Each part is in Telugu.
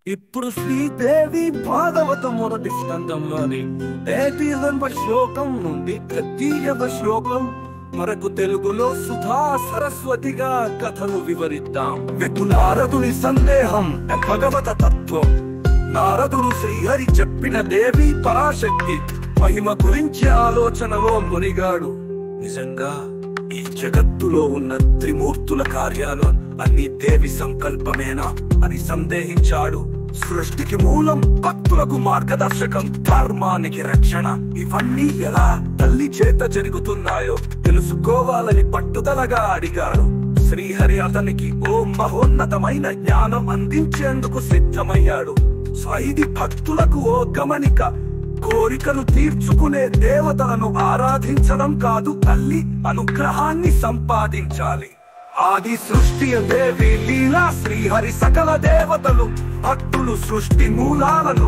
ఇప్పుడు శ్రీదేవి భాగవతం మొదటి స్కందంలోని 31వ శ్లోకం నుండి 30వ శ్లోకం వరకు తెలుగులో సుధా సరస్వతిగా కథను వివరిద్దాం. నారదుని సందేహం భగవత తత్వం. నారదుడు శ్రీహరి చెప్పిన దేవి పరాశక్తి మహిమ గురించి ఆలోచనలో మునిగాడు. నిజంగా ఈ జగత్తులో ఉన్న త్రిమూర్తుల కార్యాలు అన్ని దేవి సంకల్పమేనా అని సందేహించాడు. సృష్టికి మూలం, భక్తులకు మార్గదర్శకం, ధర్మానికి రక్షణ, ఇవన్నీ ఎలా తల్లి చేత జరుగుతున్నాయో తెలుసుకోవాలని పట్టుదలగా అడిగాడు. శ్రీహరి అతనికి ఓ మహోన్నతమైన జ్ఞానం అందించేందుకు సిద్ధమయ్యాడు. ఇది భక్తులకు ఓ గమనిక. కోరికలు తీర్చుకునే దేవతలను ఆరాధించడం కాదు, తల్లి అనుగ్రహాన్ని సంపాదించాలి. ఆది సృష్టి దేవి లీలా. శ్రీహరి సకల దేవతలు భక్తులు సృష్టి మూలాలను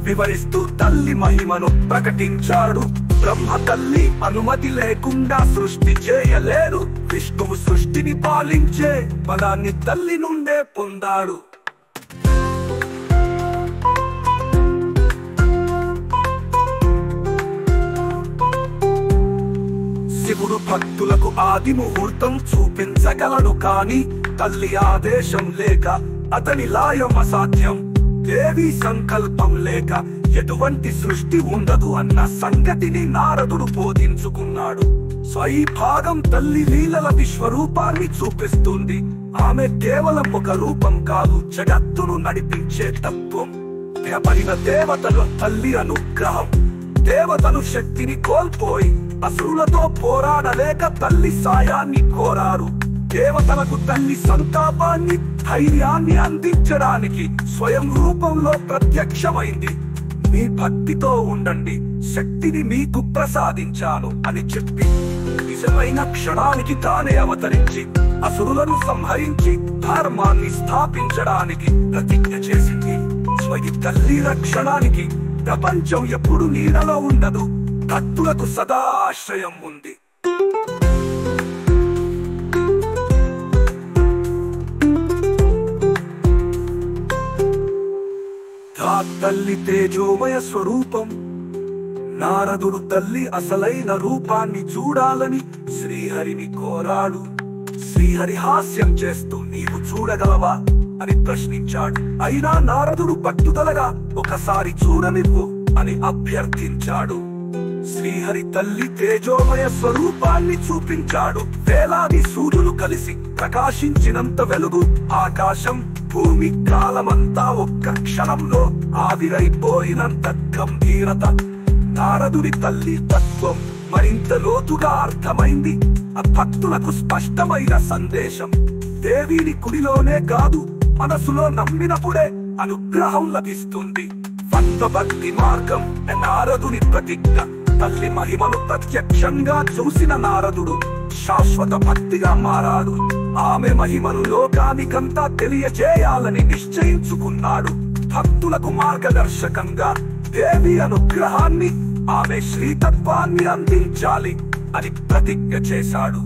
వివరిస్తూ తల్లి మహిమను ప్రకటించాడు. బ్రహ్మ తల్లి అనుమతి లేకుండా సృష్టి చేయలేరు. విష్ణువు సృష్టిని పాలించే బలాన్ని తల్లి నుండే పొందాడు. శివుడు భక్తులకు ఆది ముహూర్తం చూపించగలడు, కానీ తల్లి ఆదేశం లేక అతని లాయం అసాధ్యం. దేవి సంకల్పం లేక ఎటువంటి సృష్టి ఉండదు అన్న సంగతిని నారదుడు బోధించుకున్నాడు. ఈ భాగం తల్లి లీలల విశ్వరూపాన్ని చూపిస్తుంది. ఆమె కేవలం ఒక రూపం కాదు, జగత్తును నడిపించే తత్వం. భయపడిన దేవతలు తల్లి అనుగ్రహం. దేవతలు శక్తిని కోల్పోయి అసురులతో పోరాడలేక తల్లి సాయాన్ని కోరారు. దేవతలకు తల్లి సంతాపాన్ని, ధైర్యాన్ని అందించడానికి స్వయం రూపంలో ప్రత్యక్షమైంది. మీ భక్తితో ఉండండి, శక్తిని మీకు ప్రసాదించాను అని చెప్పి నిజమైన క్షణానికి తానే అవతరించి అసురులను సంహరించి ధర్మాన్ని స్థాపించడానికి ప్రతిజ్ఞ చేసింది. స్వయం తల్లి రక్షణానికి ప్రపంచం ఎప్పుడు నీడలో ఉండదు, భక్తులకు సదా ఆశ్రయం ఉంది. తల్లి తేజోమయ స్వరూపం. నారదుడు తల్లి అసలైన రూపాన్ని చూడాలని శ్రీహరిని కోరాడు. శ్రీహరి హాస్యం చేస్తూ నీవు చూడగలవా అని ప్రశ్నించాడు. అయినా నారదుడు పట్టుదలగా ఒకసారి చూడనివ్వు అని అభ్యర్థించాడు. శ్రీహరి తల్లి తేజోమయ స్వరూపాన్ని చూపించాడు. వేలాది సూర్యులు కలిసి ప్రకాశించినంత వెలుగు, ఆకాశం భూమి కాలమంతా ఒక్క క్షణంలో ఆవిరైపోయినంత గంభీరత. నారదుడి తల్లి తత్వం మరింత లోతుగా అర్థమైంది. ఆ భక్తులకు స్పష్టమైన సందేశం. దేవిని కుడిలోనే కాదు, మనసులో నమ్మినప్పుడే అనుగ్రహం లభిస్తుంది. భక్తి మార్గం నారదుని ప్రతిజ్ఞ. తల్లి మహిమను ప్రత్యక్షంగా చూసిన నారదుడు శాశ్వత భక్తిగా మారాడు. ఆమె మహిమను లోకానికంతా తెలియజేయాలని నిశ్చయించుకున్నాడు. భక్తులకు మార్గదర్శకంగా దేవి అనుగ్రహాన్ని, ఆమె శ్రీతత్వాన్ని అందించాలి అని ప్రతిజ్ఞ చేశాడు.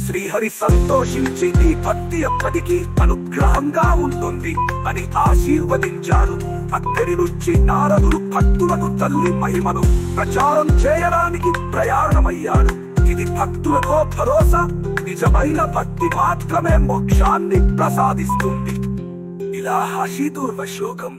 శ్రీహరి సంతోషించి నీ భక్తి ఎప్పటికీ అనుగ్రహంగా ఉంటుంది అని ఆశీర్వదించాడు. అక్కడి నుంచి నారదుడు భక్తులకు తల్లి మహిమను ప్రచారం చేయడానికి ప్రయాణమయ్యాడు. ఇది భక్తులతో భరోసా. నిజమైన భక్తి మాత్రమే మోక్షాన్ని ప్రసాదిస్తుంది. ఇలా 32వ శ్లోకం.